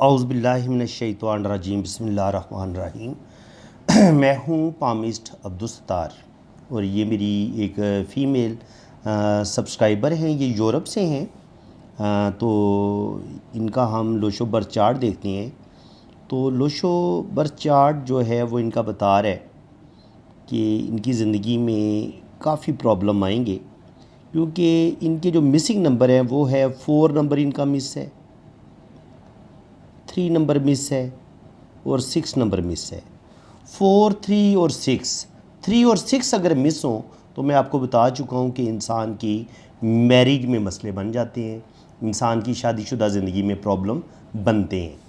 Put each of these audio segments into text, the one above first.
औज़ुबिल्लाहिमिनश्शैतानिर्रजीम बिस्मिल्लाहिर्रहमानिर्रहीम। मैं हूँ पामिस्ट अब्दुस्तार और ये मेरी एक फ़ीमेल सब्सक्राइबर हैं। ये यूरोप से हैं। तो इनका हम लोशो बर्थ चार्ट देखते हैं। तो लोशो बर्थ चार्ट जो है वो इनका बता रहा है कि इनकी ज़िंदगी में काफ़ी प्रॉब्लम आएंगे, क्योंकि इनके जो मिसिंग नंबर हैं वो है 4 नंबर इनका मिस है, 3 नंबर मिस है और 6 नंबर मिस है। 4, 3 और 6, 3 और 6 अगर मिस हों तो मैं आपको बता चुका हूँ कि इंसान की मैरिज में मसले बन जाते हैं, इंसान की शादीशुदा ज़िंदगी में प्रॉब्लम बनते हैं।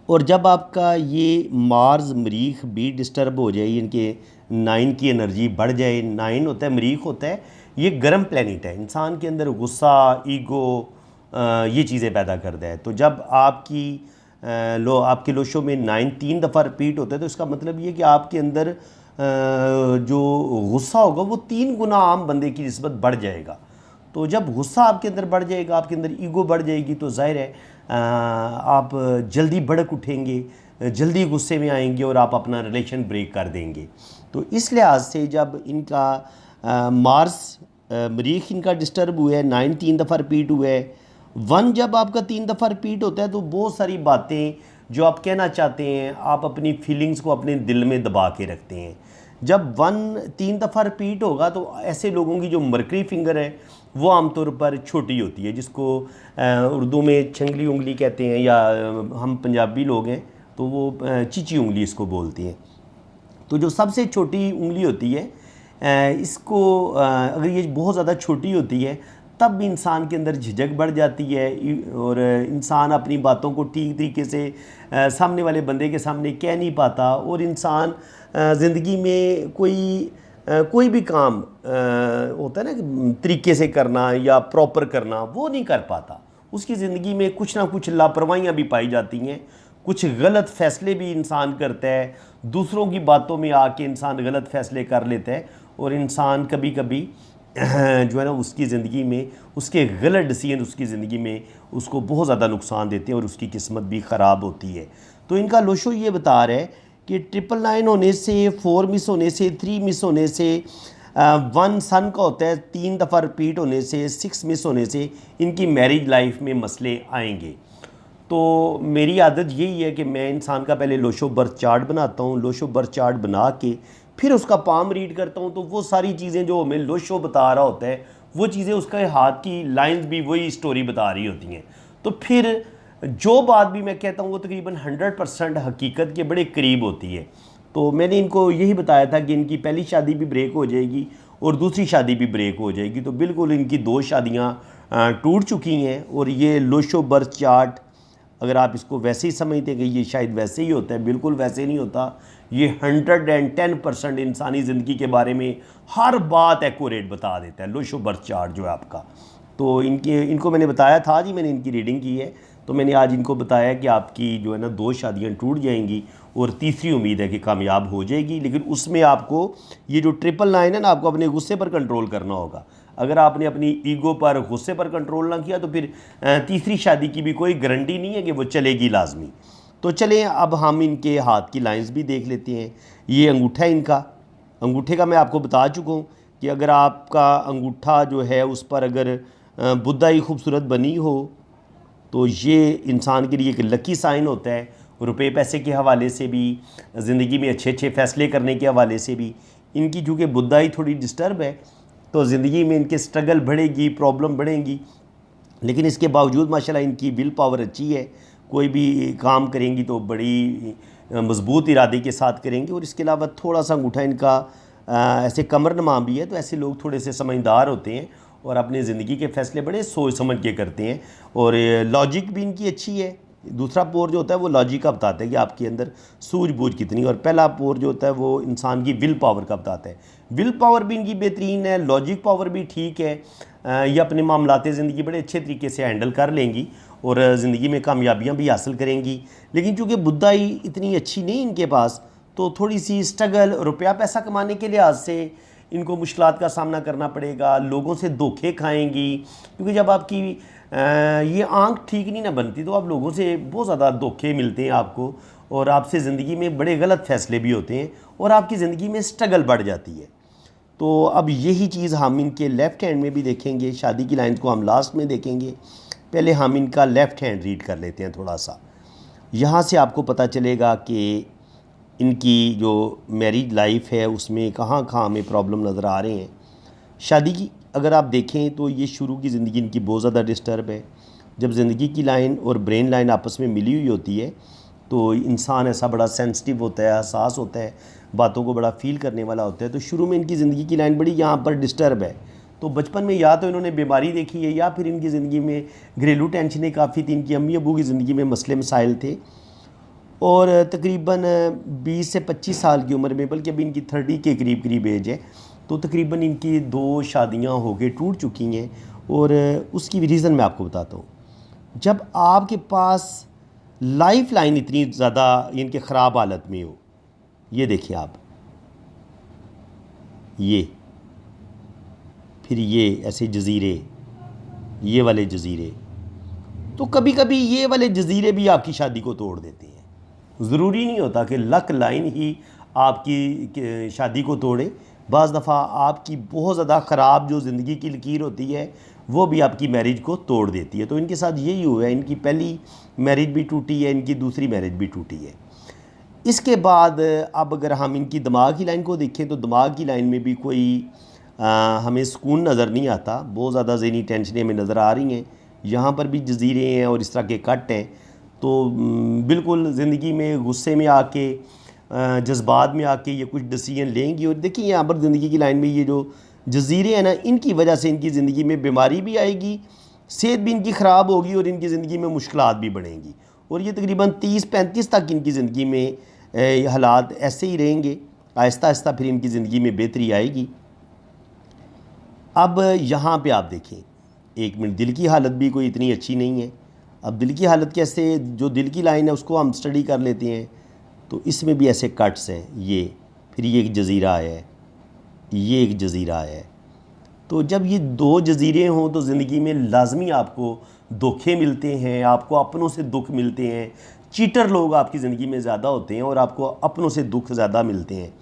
और जब आपका ये मार्स मरीख भी डिस्टर्ब हो जाए, इनके 9 की एनर्जी बढ़ जाए, 9 होता है, मरीख होता है, ये गर्म प्लैनेट है, इंसान के अंदर गुस्सा, ईगो, ये चीज़ें पैदा करता है। तो जब आपके लोशो में 9 3 दफ़ा रिपीट होता है तो इसका मतलब ये कि आपके अंदर जो गुस्सा होगा वो 3 गुना आम बंदे की निस्बत बढ़ जाएगा। तो जब गुस्सा आपके अंदर बढ़ जाएगा, आपके अंदर ईगो बढ़ जाएगी, तो जाहिर है आप जल्दी भड़क उठेंगे, जल्दी गुस्से में आएंगे और आप अपना रिलेशन ब्रेक कर देंगे। तो इस लिहाज से जब इनका मार्स मरीख इनका डिस्टर्ब हुआ है, 9 3 दफ़ा रिपीट हुआ है, 1 जब आपका 3 दफ़ा रिपीट होता है तो बहुत सारी बातें जो आप कहना चाहते हैं, आप अपनी फीलिंग्स को अपने दिल में दबा के रखते हैं। जब 1 3 दफ़ा रिपीट होगा तो ऐसे लोगों की जो मरकरी फिंगर है वो आमतौर पर छोटी होती है, जिसको उर्दू में छंगली उंगली कहते हैं, या हम पंजाबी लोग हैं तो वो चीची उंगली इसको बोलती हैं। तो जो सबसे छोटी उंगली होती है इसको अगर ये बहुत ज़्यादा छोटी होती है तब भी इंसान के अंदर झिझक बढ़ जाती है और इंसान अपनी बातों को ठीक तरीके से सामने वाले बंदे के सामने कह नहीं पाता, और इंसान ज़िंदगी में कोई भी काम होता है ना तरीके से करना या प्रॉपर करना, वो नहीं कर पाता। उसकी ज़िंदगी में कुछ ना कुछ लापरवाहियाँ भी पाई जाती हैं, कुछ गलत फ़ैसले भी इंसान करता है, दूसरों की बातों में आके इंसान गलत फ़ैसले कर लेता है, और इंसान कभी कभी जो है ना उसकी ज़िंदगी में उसके गलत डिसीजन उसकी ज़िंदगी में उसको बहुत ज़्यादा नुकसान देते हैं और उसकी किस्मत भी ख़राब होती है। तो इनका लोशो ये बता रहा है कि 999 होने से, 4 मिस होने से, 3 मिस होने से, 1 सन का होता है 3 दफ़ा रिपीट होने से, 6 मिस होने से इनकी मैरिज लाइफ में मसले आएंगे। तो मेरी आदत यही है कि मैं इंसान का पहले लोशो बर्थ चार्ट बनाता हूँ, लोशो बर्थ चार्ट बना के फिर उसका पाम रीड करता हूँ। तो वो सारी चीज़ें जो हमें लोशो बता रहा होता है वो चीज़ें उसका हाथ की लाइंस भी वही स्टोरी बता रही होती हैं। तो फिर जो बात भी मैं कहता हूँ वो तकरीबन 100% हकीकत के बड़े करीब होती है। तो मैंने इनको यही बताया था कि इनकी पहली शादी भी ब्रेक हो जाएगी और दूसरी शादी भी ब्रेक हो जाएगी। तो बिल्कुल इनकी 2 शादियाँ टूट चुकी हैं। और ये लोशो बर्थ चार्ट अगर आप इसको वैसे ही समझते हैं कि ये शायद वैसे ही होता है, बिल्कुल वैसे नहीं होता। ये 110% इंसानी ज़िंदगी के बारे में हर बात एक्यूरेट बता देता है लोशो बर्थ चार्ट जो है आपका। तो इनको मैंने बताया था जी, मैंने इनकी रीडिंग की है, तो मैंने आज इनको बताया कि आपकी जो है ना 2 शादियाँ टूट जाएंगी और तीसरी उम्मीद है कि कामयाब हो जाएगी। लेकिन उसमें आपको ये जो 999 है ना, आपको अपने गुस्से पर कंट्रोल करना होगा। अगर आपने अपनी ईगो पर, गुस्से पर कंट्रोल ना किया तो फिर तीसरी शादी की भी कोई गारंटी नहीं है कि वो चलेगी लाजमी। तो चलें अब हम इनके हाथ की लाइंस भी देख लेते हैं। ये अंगूठा है इनका, अंगूठे का मैं आपको बता चुका हूँ कि अगर आपका अंगूठा जो है उस पर अगर बुद्धा ही खूबसूरत बनी हो तो ये इंसान के लिए एक लकी साइन होता है। रुपए पैसे के हवाले से भी, ज़िंदगी में अच्छे अच्छे फ़ैसले करने के हवाले से भी। इनकी चूँकि बुद्धा ही थोड़ी डिस्टर्ब है तो ज़िंदगी में इनके स्ट्रगल बढ़ेगी, प्रॉब्लम बढ़ेंगी, लेकिन इसके बावजूद माशाल्लाह इनकी विल पावर अच्छी है। कोई भी काम करेंगी तो बड़ी मजबूत इरादे के साथ करेंगे। और इसके अलावा थोड़ा सा अंगूठा इनका ऐसे कमर नमा भी है, तो ऐसे लोग थोड़े से समझदार होते हैं और अपनी ज़िंदगी के फ़ैसले बड़े सोच समझ के करते हैं। और लॉजिक भी इनकी अच्छी है। दूसरा पोर जो होता है वो लॉजिक का बताता है कि आपके अंदर सूझबूझ कितनी, और पहला पोर जो होता है वो इंसान की विल पावर का बताता है। विल पावर भी इनकी बेहतरीन है, लॉजिक पावर भी ठीक है। ये अपने मामलाते ज़िंदगी बड़े अच्छे तरीके से हैंडल कर लेंगी और ज़िंदगी में कामयाबियाँ भी हासिल करेंगी। लेकिन चूँकि बुद्धा ही इतनी अच्छी नहीं इनके पास, तो थोड़ी सी स्ट्रगल रुपया पैसा कमाने के लिहाज से इनको मुश्किलात का सामना करना पड़ेगा, लोगों से धोखे खाएंगी, क्योंकि जब आपकी ये आंख ठीक नहीं ना बनती तो आप लोगों से बहुत ज़्यादा धोखे मिलते हैं आपको, और आपसे ज़िंदगी में बड़े गलत फ़ैसले भी होते हैं और आपकी ज़िंदगी में स्ट्रगल बढ़ जाती है। तो अब यही चीज़ हम इनके लेफ़्ट हैंड में भी देखेंगे। शादी की लाइन को हम लास्ट में देखेंगे, पहले हम इनका लेफ़्ट हैंड रीड कर लेते हैं थोड़ा सा। यहाँ से आपको पता चलेगा कि इनकी जो मैरिज लाइफ है उसमें कहाँ कहाँ हमें प्रॉब्लम नज़र आ रहे हैं। शादी की अगर आप देखें तो ये शुरू की ज़िंदगी इनकी बहुत ज़्यादा डिस्टर्ब है। जब ज़िंदगी की लाइन और ब्रेन लाइन आपस में मिली हुई होती है तो इंसान ऐसा बड़ा सेंसिटिव होता है, हसास होता है, बातों को बड़ा फ़ील करने वाला होता है। तो शुरू में इनकी ज़िंदगी की लाइन बड़ी यहाँ पर डिस्टर्ब है। तो बचपन में या तो इन्होंने बीमारी देखी है या फिर इनकी ज़िंदगी में घरेलू टेंशनें काफ़ी थी, इनकी अम्मी अबू की ज़िंदगी में मसले मसाइल थे। और तकरीबन 20 से 25 साल की उम्र में, बल्कि अभी इनकी 30 के करीब करीब एज है, तो तकरीबन इनकी 2 शादियां हो के टूट चुकी हैं। और उसकी रीज़न मैं आपको बताता हूँ। जब आपके पास लाइफ लाइन इतनी ज़्यादा इनके ख़राब हालत में हो, ये देखिए आप, ये फिर ये ऐसे जज़ीरे, ये वाले जज़ीरे, तो कभी कभी ये वाले जज़ीरे भी आपकी शादी को तोड़ देते हैं। ज़रूरी नहीं होता कि लक लाइन ही आपकी शादी को तोड़े। बाज़ दफ़ा आपकी बहुत ज़्यादा ख़राब जो ज़िंदगी की लकीर होती है वो भी आपकी मैरिज को तोड़ देती है। तो इनके साथ यही हुआ है, इनकी पहली मैरिज भी टूटी है, इनकी दूसरी मैरिज भी टूटी है। इसके बाद अब अगर हम इनकी दिमाग की लाइन को देखें तो दिमाग की लाइन में भी कोई हमें सुकून नज़र नहीं आता। बहुत ज़्यादा ज़हनी टेंशनें हमें नज़र आ रही हैं। यहाँ पर भी जज़ीरे हैं और इस तरह के कट हैं। तो बिल्कुल ज़िंदगी में गुस्से में आके, जज्बात में आके ये कुछ डिसीजन लेंगी। और देखिए यहाँ पर ज़िंदगी की लाइन में ये जो जज़ीरे हैं ना, इनकी वजह से इनकी ज़िंदगी में बीमारी भी आएगी, सेहत भी इनकी ख़राब होगी और इनकी ज़िंदगी में मुश्किलात भी बढ़ेंगी। और ये तकरीबन 30-35 तक इनकी ज़िंदगी में हालात ऐसे ही रहेंगे। आहिस्ता आहिस्ता फिर इनकी ज़िंदगी में बेहतरी आएगी। अब यहाँ पे आप देखें, एक मिनट, दिल की हालत भी कोई इतनी अच्छी नहीं है। अब दिल की हालत कैसे, जो दिल की लाइन है उसको हम स्टडी कर लेते हैं तो इसमें भी ऐसे कट्स हैं। ये फिर ये एक जज़ीरा है, ये एक जज़ीरा है। तो जब ये 2 जज़ीरे हों तो ज़िंदगी में लाजमी आपको धोखे मिलते हैं, आपको अपनों से दुख मिलते हैं। चीटर लोग आपकी ज़िंदगी में ज़्यादा होते हैं और आपको अपनों से दुख ज़्यादा मिलते हैं।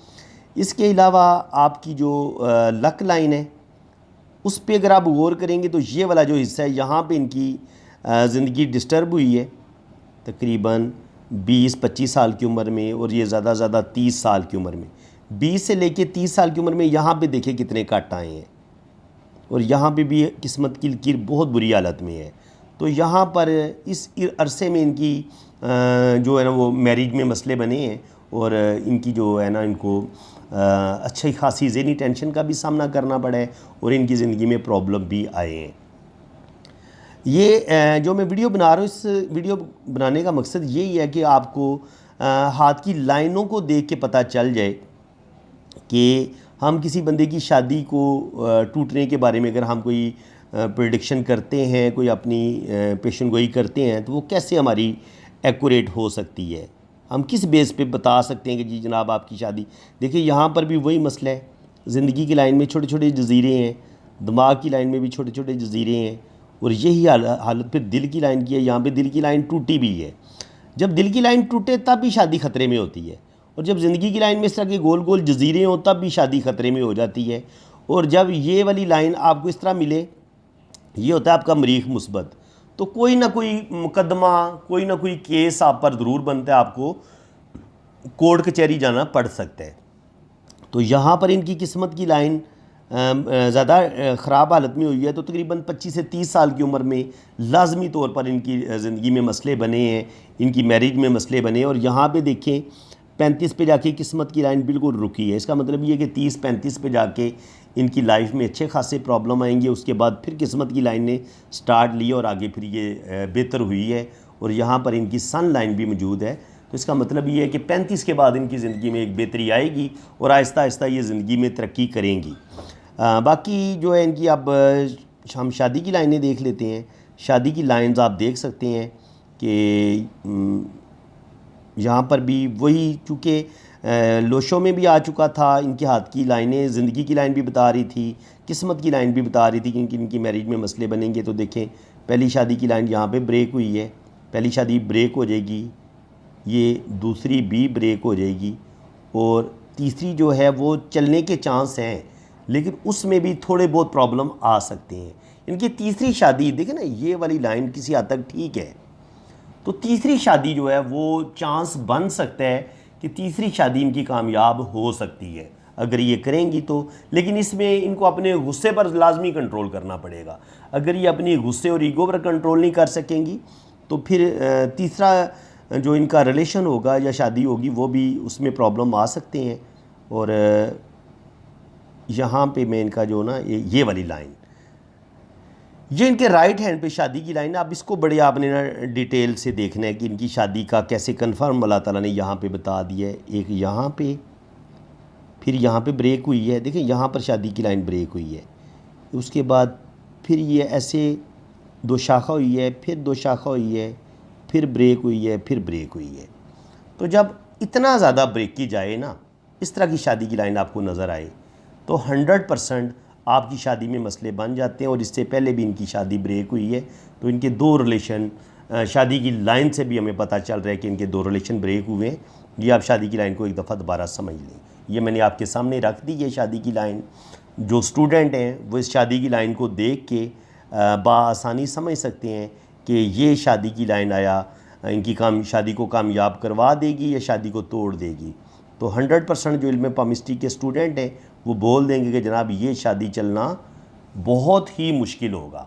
इसके अलावा आपकी जो लक लाइन है उस पर अगर आप गौर करेंगे तो ये वाला जो हिस्सा है, यहाँ पे इनकी ज़िंदगी डिस्टर्ब हुई है तकरीबन 20-25 साल की उम्र में, और ये ज़्यादा 30 साल की उम्र में। 20 से लेके 30 साल की उम्र में यहाँ पे देखिए कितने कट आए हैं, और यहाँ पे भी किस्मत की लकीर बहुत बुरी हालत में है। तो यहाँ पर इस अरसे में इनकी जो है ना वो मैरिज में मसले बने हैं, और इनकी जो है ना इनको अच्छी खासी ज़हनी टेंशन का भी सामना करना पड़ा है, और इनकी ज़िंदगी में प्रॉब्लम भी आए हैं। ये जो मैं वीडियो बना रहा हूँ, इस वीडियो बनाने का मकसद यही है कि आपको हाथ की लाइनों को देख के पता चल जाए कि हम किसी बंदे की शादी को टूटने के बारे में अगर हम कोई प्रेडिक्शन करते हैं, कोई अपनी पेशन गोई करते हैं, तो वो कैसे हमारी एक्यूरेट हो सकती है। हम किस बेस पे बता सकते हैं कि जी जनाब आपकी शादी। देखिए यहाँ पर भी वही मसला है, ज़िंदगी की लाइन में छोटे छोटे जज़ीरे हैं, दिमाग की लाइन में भी छोटे छोटे जज़ीरे हैं, और यही हालत फिर दिल की लाइन की है। यहाँ पे दिल की लाइन टूटी भी है। जब दिल की लाइन टूटे तब भी शादी ख़तरे में होती है, और जब ज़िंदगी की लाइन में इस तरह के गोल गोल जज़ीरे हों तब भी शादी ख़तरे में हो जाती है। और जब ये वाली लाइन आपको इस तरह मिले, ये होता है आपका मरीख मुस्बत, तो कोई ना कोई मुकदमा, कोई ना कोई केस आप पर ज़रूर बनता है, आपको कोर्ट कचहरी जाना पड़ सकता है। तो यहाँ पर इनकी किस्मत की लाइन ज़्यादा ख़राब हालत में हुई है। तो तकरीबन 25 से 30 साल की उम्र में लाजमी तौर पर इनकी ज़िंदगी में मसले बने हैं, इनकी मैरिज में मसले बने हैं। और यहाँ पे देखें 35 पे जाके किस्मत की लाइन बिल्कुल रुकी है। इसका मतलब ये है कि 30-35 पे जाके इनकी लाइफ में अच्छे खासे प्रॉब्लम आएंगे। उसके बाद फिर किस्मत की लाइन ने स्टार्ट ली और आगे फिर ये बेहतर हुई है। और यहाँ पर इनकी सन लाइन भी मौजूद है। तो इसका मतलब ये है कि 35 के बाद इनकी ज़िंदगी में एक बेहतरी आएगी और आहिस्ता आहिस्ता ये ज़िंदगी में तरक्की करेंगी। बाकी जो है इनकी, अब हम शादी की लाइनें देख लेते हैं। शादी की लाइंस आप देख सकते हैं कि यहाँ पर भी वही, चूँकि लोशो में भी आ चुका था। इनके हाथ की लाइनें ज़िंदगी की लाइन भी बता रही थी, किस्मत की लाइन भी बता रही थी कि इनकी मैरिज में मसले बनेंगे। तो देखें, पहली शादी की लाइन यहाँ पे ब्रेक हुई है, पहली शादी ब्रेक हो जाएगी, ये दूसरी भी ब्रेक हो जाएगी, और तीसरी जो है वो चलने के चांस हैं, लेकिन उसमें भी थोड़े बहुत प्रॉब्लम आ सकते हैं। इनकी तीसरी शादी देखें ना, ये वाली लाइन किसी हद तक ठीक है, तो तीसरी शादी जो है वो चांस बन सकता है कि तीसरी शादी इनकी कामयाब हो सकती है अगर ये करेंगी तो। लेकिन इसमें इनको अपने गुस्से पर लाजमी कंट्रोल करना पड़ेगा। अगर ये अपनी गुस्से और ईगो पर कंट्रोल नहीं कर सकेंगी तो फिर तीसरा जो इनका रिलेशन होगा या शादी होगी वो भी उसमें प्रॉब्लम आ सकते हैं। और यहाँ पे मैं इनका जो ना ये वाली लाइन, ये इनके राइट हैंड पे शादी की लाइन है। अब इसको बड़े आपने ना डिटेल से देखना है कि इनकी शादी का कैसे कंफर्म अल्लाह ताला ने यहाँ पे बता दिया है। एक यहाँ पे, फिर यहाँ पे ब्रेक हुई है, देखिए यहाँ पर शादी की लाइन ब्रेक हुई है, उसके बाद फिर ये ऐसे दो शाखा हुई है, फिर दो शाखा हुई है, फिर ब्रेक हुई है, फिर ब्रेक हुई है। तो जब इतना ज़्यादा ब्रेक की जाए ना, इस तरह की शादी की लाइन आपको नज़र आए तो 100% आपकी शादी में मसले बन जाते हैं। और इससे पहले भी इनकी शादी ब्रेक हुई है, तो इनके दो रिलेशन, शादी की लाइन से भी हमें पता चल रहा है कि इनके दो रिलेशन ब्रेक हुए हैं। ये आप शादी की लाइन को एक दफ़ा दोबारा समझ लें। ये मैंने आपके सामने रख दी है शादी की लाइन। जो स्टूडेंट हैं वो इस शादी की लाइन को देख के बआसानी समझ सकते हैं कि ये शादी की लाइन आया इनकी शादी को कामयाब करवा देगी या शादी को तोड़ देगी। तो 100% जो इल्म पामिस्ट्री के स्टूडेंट हैं वो बोल देंगे कि जनाब ये शादी चलना बहुत ही मुश्किल होगा।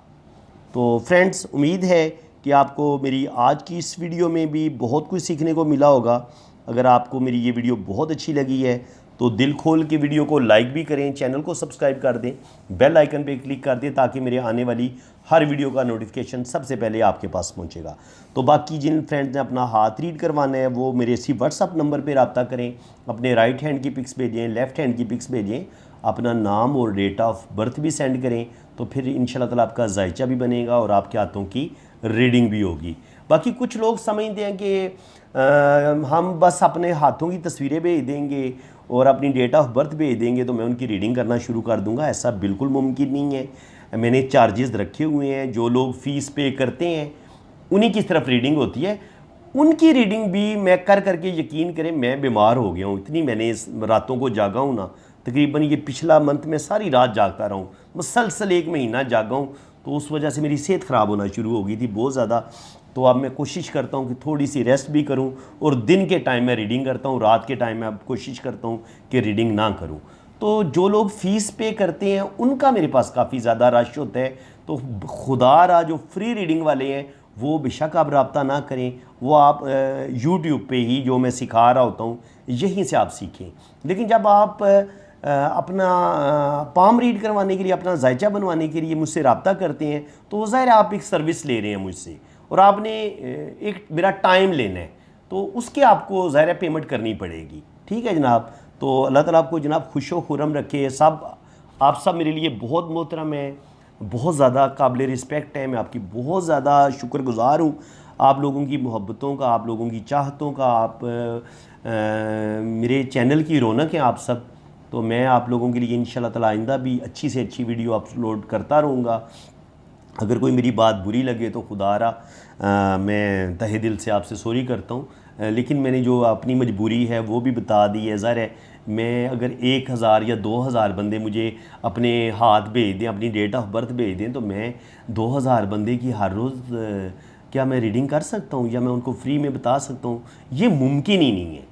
तो फ्रेंड्स, उम्मीद है कि आपको मेरी आज की इस वीडियो में भी बहुत कुछ सीखने को मिला होगा। अगर आपको मेरी ये वीडियो बहुत अच्छी लगी है तो दिल खोल के वीडियो को लाइक भी करें, चैनल को सब्सक्राइब कर दें, बेल आइकन पे क्लिक कर दें ताकि मेरे आने वाली हर वीडियो का नोटिफिकेशन सबसे पहले आपके पास पहुंचेगा। तो बाकी जिन फ्रेंड्स ने अपना हाथ रीड करवाना है वो मेरे इसी व्हाट्सअप नंबर पर रब्ता करें, अपने राइट हैंड की पिक्स भेजें, लेफ़्ट हैंड की पिक्स भेजें, अपना नाम और डेट ऑफ बर्थ भी सेंड करें, तो फिर इंशाल्लाह ताला आपका जायचा भी बनेगा और आपके हाथों की रीडिंग भी होगी। बाकी कुछ लोग समझते हैं कि हम बस अपने हाथों की तस्वीरें भेज देंगे और अपनी डेट ऑफ बर्थ भेज देंगे तो मैं उनकी रीडिंग करना शुरू कर दूंगा। ऐसा बिल्कुल मुमकिन नहीं है। मैंने चार्जेस रखे हुए हैं, जो लोग फ़ीस पे करते हैं उन्हीं की तरफ रीडिंग होती है। उनकी रीडिंग भी मैं कर करके, यकीन करें मैं बीमार हो गया हूँ, इतनी मैंने इस रातों को जागा हूँ ना, तकरीबन ये पिछला मंथ में सारी रात जागता रहा हूँ, मुसलसल 1 महीना जागा हूँ। तो उस वजह से मेरी सेहत ख़राब होना शुरू हो गई थी बहुत ज़्यादा। तो अब मैं कोशिश करता हूँ कि थोड़ी सी रेस्ट भी करूँ और दिन के टाइम में रीडिंग करता हूँ, रात के टाइम में अब कोशिश करता हूँ कि रीडिंग ना करूँ। तो जो लोग फ़ीस पे करते हैं उनका मेरे पास काफ़ी ज़्यादा रश होता है। तो खुदारा जो फ्री रीडिंग वाले हैं वो बेशक आप रब्ता ना करें, वो आप यूट्यूब पे ही जो मैं सिखा रहा होता हूँ यहीं से आप सीखें। लेकिन जब आप अपना पाम रीड करवाने के लिए, अपना जायचा बनवाने के लिए मुझसे रब्ता करते हैं तो ज़ाहिर आप एक सर्विस ले रहे हैं मुझसे और आपने एक मेरा टाइम लेना है, तो उसके आपको ज़ाहिर पेमेंट करनी पड़ेगी। ठीक है जनाब। तो अल्लाह ताला आपको जनाब खुशो खुरम रखे। सब आप सब मेरे लिए बहुत मोहतरम है, बहुत ज़्यादा काबिल रिस्पेक्ट है। मैं आपकी बहुत ज़्यादा शुक्रगुज़ार हूँ, आप लोगों की मोहब्बतों का, आप लोगों की चाहतों का। आप मेरे चैनल की रौनक हैं आप सब। तो मैं आप लोगों के लिए इंशाल्लाह ताला आइंदा भी अच्छी से अच्छी वीडियो अपलोड करता रहूँगा। अगर कोई मेरी बात बुरी लगे तो खुदारा मैं तहे दिल से आपसे सॉरी करता हूँ, लेकिन मैंने जो अपनी मजबूरी है वो भी बता दी है। ज़ाहिर है मैं अगर 1000 या 2000 बंदे मुझे अपने हाथ भेज दें, अपनी डेट ऑफ बर्थ भेज दें, तो मैं 2000 बंदे की हर रोज़ क्या मैं रीडिंग कर सकता हूँ या मैं उनको फ्री में बता सकता हूँ? ये मुमकिन ही नहीं है।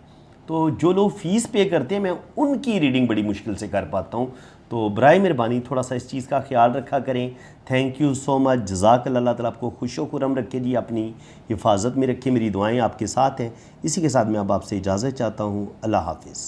तो जो लोग फ़ीस पे करते हैं मैं उनकी रीडिंग बड़ी मुश्किल से कर पाता हूँ। तो बराए मेहरबानी थोड़ा सा इस चीज़ का ख्याल रखा करें। थैंक यू सो मच, जज़ाकल्लाह। अल्लाह ताला आपको खुशो खुरम रखे जी, अपनी हिफाजत में रखे। मेरी दुआएं आपके साथ हैं। इसी के साथ मैं अब आपसे इजाज़त चाहता हूँ। अल्लाह हाफ़िज़।